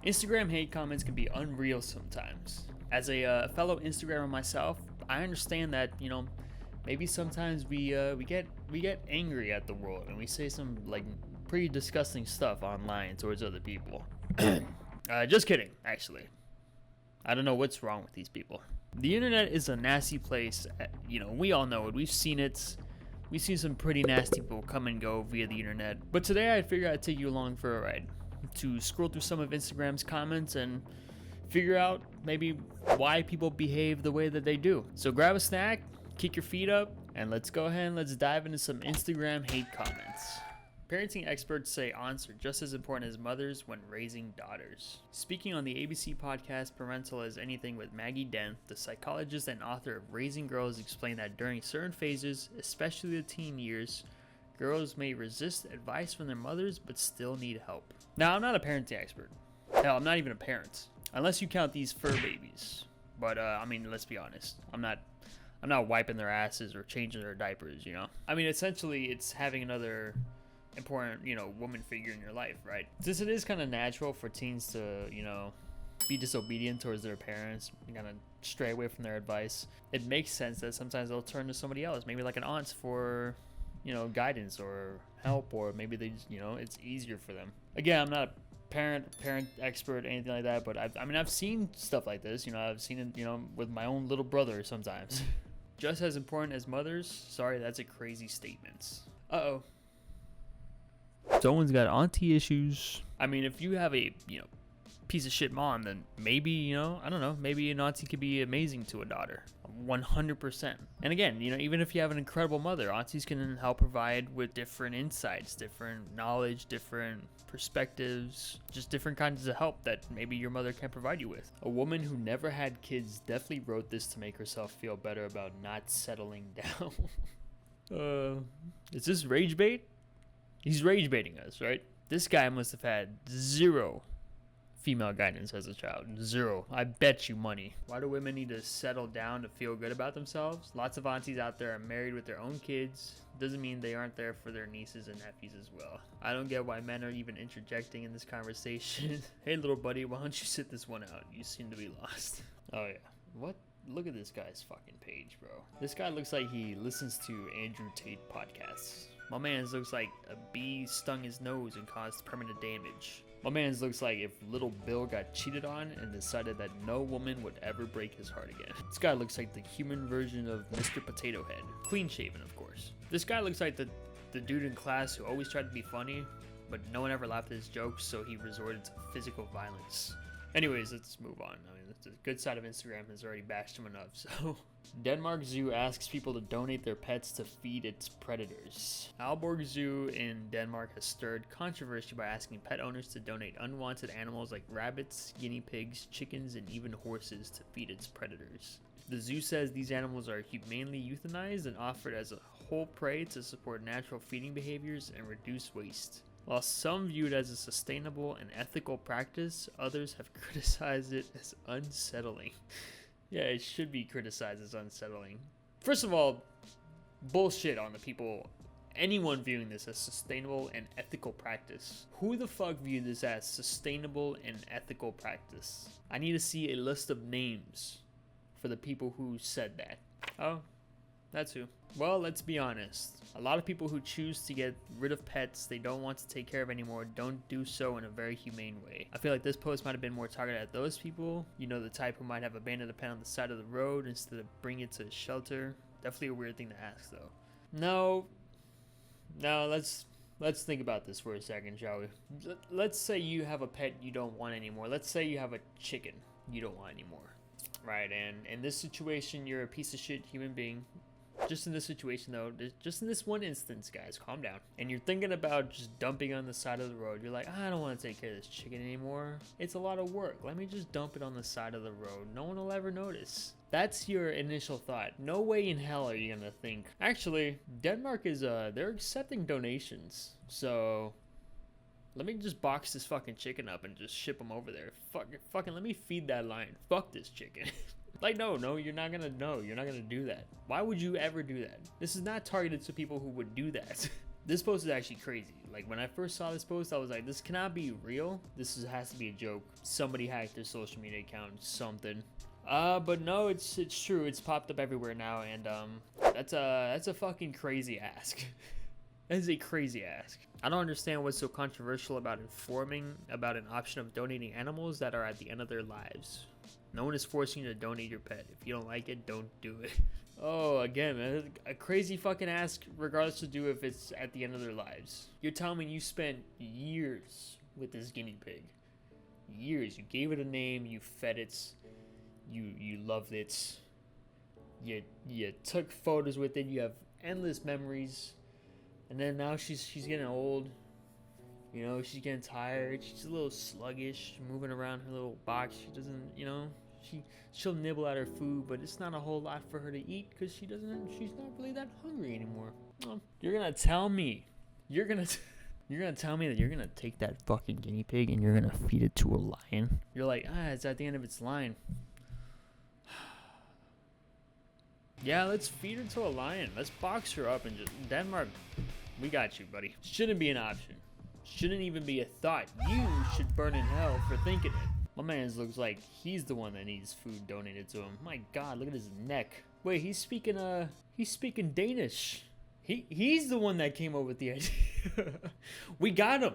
Instagram hate comments can be unreal sometimes. As a fellow Instagrammer myself, I understand that, maybe sometimes we get angry at the world and we say some like pretty disgusting stuff online towards other people. Just kidding, actually. I don't know what's wrong with these people. The internet is a nasty place. We all know it. We've seen it. We've seen some pretty nasty people come and go via the internet. But today I figured I'd take you along for a ride to scroll through some of Instagram's comments and figure out maybe why people behave the way that they do. So grab a snack, kick your feet up, and let's go ahead and let's dive into some Instagram hate comments. Parenting experts say aunts are just as important as mothers when raising daughters. Speaking on the ABC podcast Parental as Anything with Maggie Dent, the psychologist and author of Raising Girls explained that during certain phases, especially the teen years, girls may resist advice from their mothers but still need help. Now, I'm not a parenting expert. Hell, I'm not even a parent, unless you count these fur babies. But let's be honest. I'm not wiping their asses or changing their diapers, essentially it's having another important, woman figure in your life, right? Since it is kind of natural for teens to, be disobedient towards their parents, kind of stray away from their advice, it makes sense that sometimes they'll turn to somebody else, maybe like an aunt for, guidance or help, or maybe they just, it's easier for them. Again, I'm not a parent expert, anything like that, but I've seen stuff like this, I've seen it, with my own little brother sometimes. Just as important as mothers? Sorry, that's a crazy statement. Uh-oh. Someone's got auntie issues. If you have a, piece of shit mom, then maybe, I don't know, maybe an auntie could be amazing to a daughter. 100%. And again, even if you have an incredible mother, aunties can help provide with different insights, different knowledge, different perspectives, just different kinds of help that maybe your mother can't provide you with. A woman who never had kids definitely wrote this to make herself feel better about not settling down. Is this rage bait? He's rage baiting us, right? This guy must have had zero female guidance as a child. Zero. I bet you money. Why do women need to settle down to feel good about themselves? Lots of aunties out there are married with their own kids. Doesn't mean they aren't there for their nieces and nephews as well. I don't get why men are even interjecting in this conversation. Hey little buddy, why don't you sit this one out? You seem to be lost. Oh yeah. What? Look at this guy's fucking page, bro. This guy looks like he listens to Andrew Tate podcasts. My man's looks like a bee stung his nose and caused permanent damage. My man's looks like if little Bill got cheated on and decided that no woman would ever break his heart again. This guy looks like the human version of Mr. Potato Head. Clean shaven, of course. This guy looks like the dude in class who always tried to be funny, but no one ever laughed at his jokes, so he resorted to physical violence. Anyways, let's move on. The good side of Instagram has already bashed him enough, so. Denmark Zoo asks people to donate their pets to feed its predators. Aalborg Zoo in Denmark has stirred controversy by asking pet owners to donate unwanted animals like rabbits, guinea pigs, chickens, and even horses to feed its predators. The zoo says these animals are humanely euthanized and offered as a whole prey to support natural feeding behaviors and reduce waste. While some view it as a sustainable and ethical practice, others have criticized it as unsettling. Yeah, it should be criticized as unsettling. First of all, bullshit on the people, anyone viewing this as sustainable and ethical practice. Who the fuck viewed this as sustainable and ethical practice? I need to see a list of names for the people who said that. Oh, that's who. Well, let's be honest. A lot of people who choose to get rid of pets they don't want to take care of anymore don't do so in a very humane way. I feel like this post might have been more targeted at those people. The type who might have abandoned a pet on the side of the road instead of bringing it to a shelter. Definitely a weird thing to ask, though. No, let's think about this for a second, shall we? Let's say you have a pet you don't want anymore. Let's say you have a chicken you don't want anymore. Right, and in this situation, you're a piece of shit human being. Just in this situation though, just in this one instance, guys, calm down. And you're thinking about just dumping on the side of the road. You're like, I don't want to take care of this chicken anymore. It's a lot of work. Let me just dump it on the side of the road. No one will ever notice. That's your initial thought. No way in hell are you gonna think. Actually, Denmark is, they're accepting donations. So let me just box this fucking chicken up and just ship them over there. Fucking let me feed that lion. Fuck this chicken. Like, no, you're not gonna do that. Why would you ever do that? This is not targeted to people who would do that. This post is actually crazy. Like when I first saw this post, I was like, this cannot be real. Has to be a joke. Somebody hacked their social media account, something. But no, it's true. It's popped up everywhere now, and that's a fucking crazy ask. That is a crazy ask. I don't understand what's so controversial about informing about an option of donating animals that are at the end of their lives. No one is forcing you to donate your pet. If you don't like it, don't do it. Oh, again, man, a crazy fucking ask regardless to do if it's at the end of their lives. You're telling me you spent years with this guinea pig. Years. You gave it a name, you fed it, you loved it. You took photos with it, you have endless memories. And then now she's getting old. You know, she's getting tired. She's a little sluggish, moving around her little box. She doesn't, you know, she'll nibble at her food, but it's not a whole lot for her to eat because she's not really that hungry anymore. You're gonna tell me that you're gonna take that fucking guinea pig and you're gonna feed it to a lion? You're like, it's at the end of its line. Yeah, let's feed her to a lion. Let's box her up and just Denmark. We got you, buddy. Shouldn't be an option. Shouldn't even be a thought. You should burn in hell for thinking it. My man looks like he's the one that needs food donated to him. My God, look at his neck. Wait, he's speaking Danish. He's the one that came up with the idea. We got him.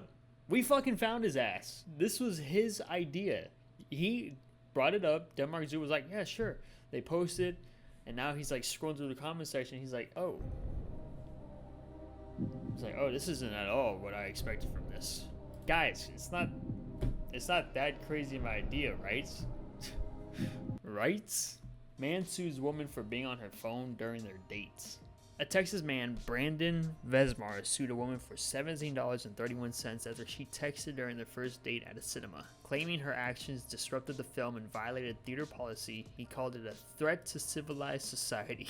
We fucking found his ass. This was his idea. He brought it up. Denmark Zoo was like, yeah, sure. They posted, and now he's like scrolling through the comment section. He's like, oh. It's like, oh, this isn't at all what I expected from this. Guys, it's not that crazy of an idea, right? Right? Man sues woman for being on her phone during their dates. A Texas man, Brandon Vesmar, sued a woman for $17.31 after she texted during their first date at a cinema. Claiming her actions disrupted the film and violated theater policy, he called it a threat to civilized society.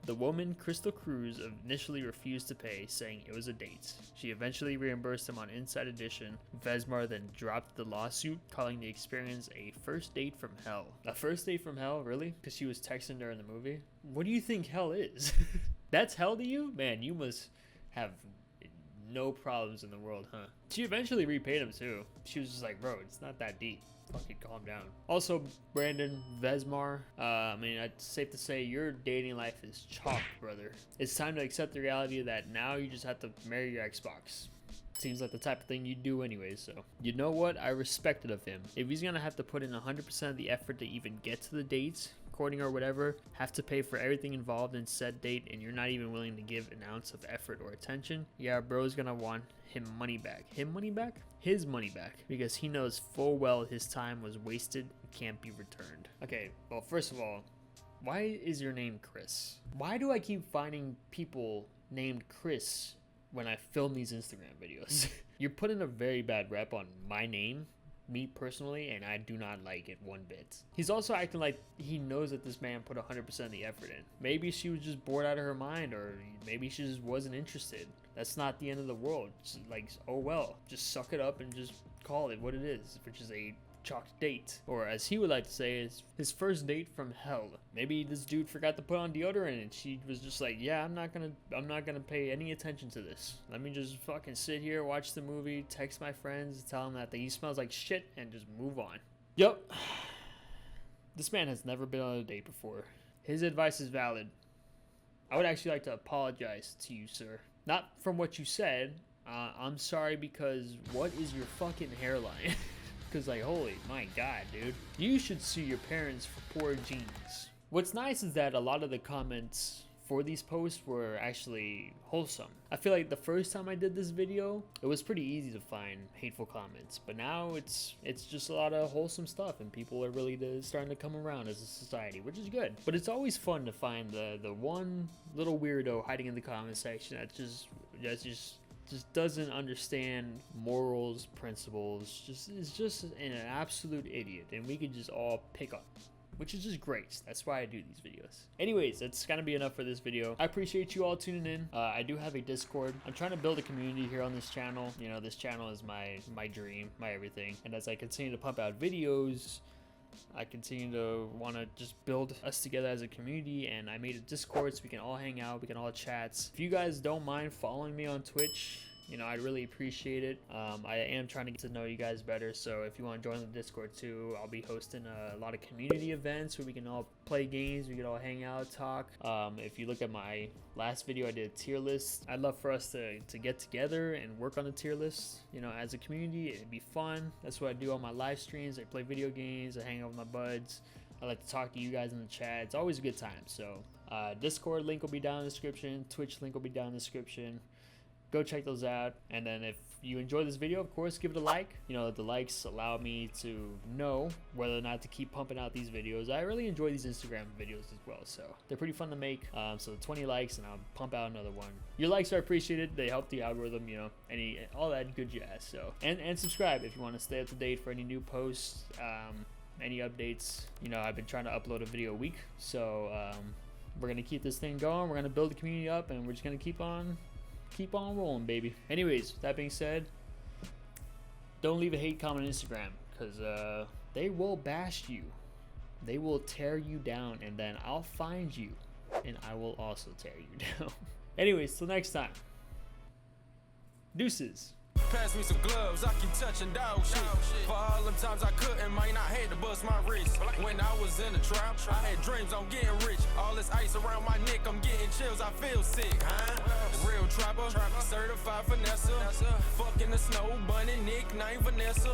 The woman, Crystal Cruz, initially refused to pay, saying it was a date. She eventually reimbursed him on Inside Edition. Vesmar then dropped the lawsuit, calling the experience a first date from hell. A first date from hell? Really? Because she was texting during the movie? What do you think hell is? That's hell to you? Man, you must have no problems in the world, huh? She eventually repaid him too. She was just like, bro, it's not that deep. Fucking calm down. Also, Brandon Vesmar, I mean, it's safe to say your dating life is chalked, brother. It's time to accept the reality that now you just have to marry your Xbox. Seems like the type of thing you do anyways, so. You know what? I respect it of him. If he's gonna have to put in 100% of the effort to even get to the dates, courting or whatever, have to pay for everything involved in said date, and you're not even willing to give an ounce of effort or attention, yeah, bro's gonna want him money back. Him money back? His money back. Because he knows full well his time was wasted and can't be returned. Okay, well, first of all, why is your name Chris? Why do I keep finding people named Chris when I film these Instagram videos? You're putting a very bad rep on my name, me personally, and I do not like it one bit. He's also acting like he knows that this man put 100% of the effort in. Maybe she was just bored out of her mind, or maybe she just wasn't interested. That's not the end of the world. Just like, oh well, just suck it up and just call it what it is, which is a chalked date. Or as he would like to say, is his first date from hell. Maybe this dude forgot to put on deodorant and she was just like, yeah, I'm not gonna pay any attention to this. Let me just fucking sit here, watch the movie, text my friends, tell them that he smells like shit, and just move on. Yup. This man has never been on a date before. His advice is valid. I would actually like to apologize to you, sir. Not from what you said. I'm sorry, because what is your fucking hairline? Because, like, holy my God, dude. You should sue your parents for poor genes. What's nice is that a lot of the comments for these posts were actually wholesome. I feel like the first time I did this video, it was pretty easy to find hateful comments, but now it's just a lot of wholesome stuff, and people are really starting to come around as a society, which is good. But it's always fun to find the one little weirdo hiding in the comment section that just doesn't understand morals, principles, is just an absolute idiot, and we can just all pick on him, which is just great. That's why I do these videos. Anyways, that's gonna be enough for this video. I appreciate you all tuning in. I do have a Discord. I'm trying to build a community here on this channel. You know, this channel is my dream, my everything. And as I continue to pump out videos, I continue to want to just build us together as a community, and I made a Discord so we can all hang out, we can all chat. If you guys don't mind following me on Twitch, you know, I'd really appreciate it. I am trying to get to know you guys better, so if you want to join the Discord too, I'll be hosting a lot of community events where we can all play games, we can all hang out, talk. If you look at my last video, I did a tier list. I'd love for us to get together and work on the tier list, you know, as a community. It'd be fun. That's what I do on my live streams. I play video games, I hang out with my buds. I like to talk to you guys in the chat. It's always a good time. So Discord link will be down in the description, Twitch link will be down in the description. Go check those out. And then if you enjoyed this video, of course, give it a like. You know, the likes allow me to know whether or not to keep pumping out these videos. I really enjoy these Instagram videos as well, so they're pretty fun to make. So 20 likes and I'll pump out another one. Your likes are appreciated. They help the algorithm, you know, all that good jazz. So and subscribe if you want to stay up to date for any new posts, any updates. You know, I've been trying to upload a video a week, so we're gonna keep this thing going. We're gonna build the community up, and we're just gonna keep on rolling, baby. Anyways, that being said, don't leave a hate comment on Instagram, because they will bash you, they will tear you down, and then I'll find you and I will also tear you down. Anyways, till next time, deuces. Pass me some gloves, I keep touching dog shit. For all them times I couldn't, man, I had to bust my wrist. When I was in the trap, I had dreams on getting rich. All this ice around my neck, I'm getting chills, I feel sick, huh? Real trapper, certified finesse. Fucking the snow bunny, nickname Vanessa.